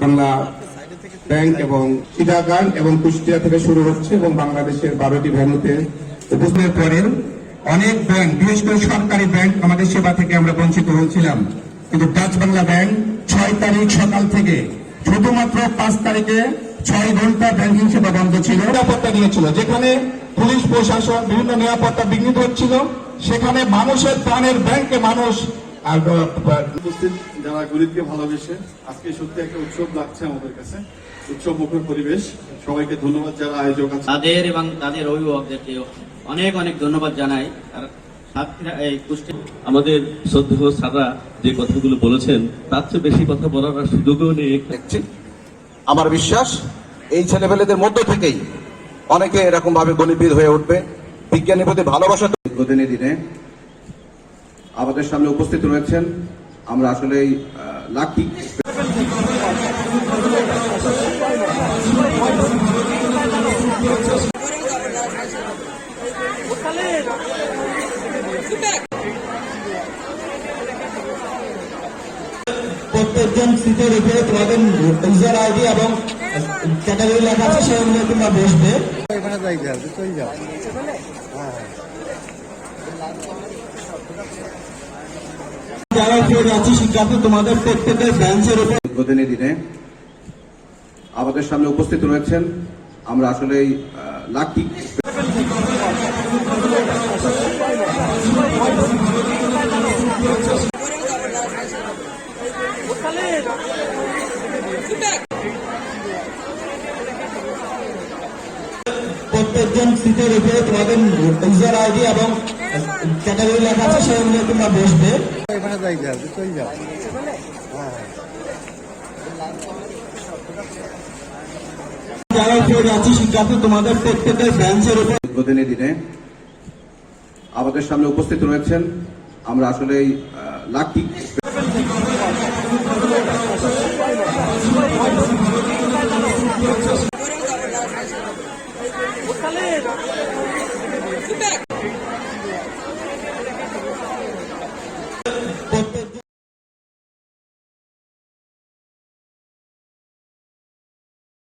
Bangla bank এবং চিটাগাং এবং কুষ্টিয়া থেকে শুরু হচ্ছে এবং বাংলাদেশের 12টি ভেন্যুতে উপস্থিত করেন। অনেক ব্যাংক, বিশেষ করে সরকারি ব্যাংক আমাদের সেবা থেকে আমরা বঞ্চিত হয়েছিলাম, কিন্তু ডাচ বাংলা ব্যাংক 6 তারিখ সকাল থেকে শুধুমাত্র 5 তারিখে 6 ঘন্টা ব্যাংকিং সেবা বন্ধ ছিল। নিরাপত্তা দিয়েছিল, যেখানে পুলিশ প্রশাসন বিভিন্ন নিরাপত্তা বিঘ্নিত হচ্ছিল, সেখানে মানুষের প্রাণের ব্যাংকে মানুষ উপস্থিত যারা গরিবকে ভালোবেসে আজকে সত্যি একটা উৎসব লাগছে আমাদের কাছে, উৎসব মুখর পরিবেশ। সবাইকে ধন্যবাদ যারা আয়োজক আছে তাদের এবং তাদের অভিভাবকদেরকে অনেক অনেক ধন্যবাদ জানাই। আমাদের শ্রদ্ধেয় স্যাররা যে কথাগুলো বলেছেন তার চেয়ে বেশি কথা বলার আর সুযোগও নেই। আমার বিশ্বাস এই ছেলেপেলেদের মধ্য থেকেই অনেকে এরকম ভাবে গণিতবিদ হয়ে উঠবে, বিজ্ঞানের প্রতি ভালোবাসা। উদ্বোধনী দিনে আমাদের সামনে উপস্থিত রয়েছেন আমরা আসলেই লাকি। প্রত্যেকজন সিটের উপরে তোমাদের ইউজার আইডি এবং ক্যাটাগরি লেখা আছে, সেই অনুযায়ী তোমরা বসবে। যারা ফিরে যাচ্ছি শিক্ষার্থী, তোমাদের প্রত্যেকের ব্রাঞ্চের উপর উদ্বোধনী দিনে আমাদের সামনে উপস্থিত রয়েছেন আমরা আসলেই লাকি। প্রত্যেকজন সিটের উপরে তোমাদের ইউজার আইডি এবং ক্যাটাগরি লেখা আছে, সেই অনুযায়ী তোমরা বসবে। যারা ফিরে যাচ্ছি শিক্ষার্থী, তোমাদের প্রত্যেকের ব্রাঞ্চের উপর উদ্বোধনী দিনে আমাদের সামনে উপস্থিত রয়েছেন আমরা আসলেই লাকি।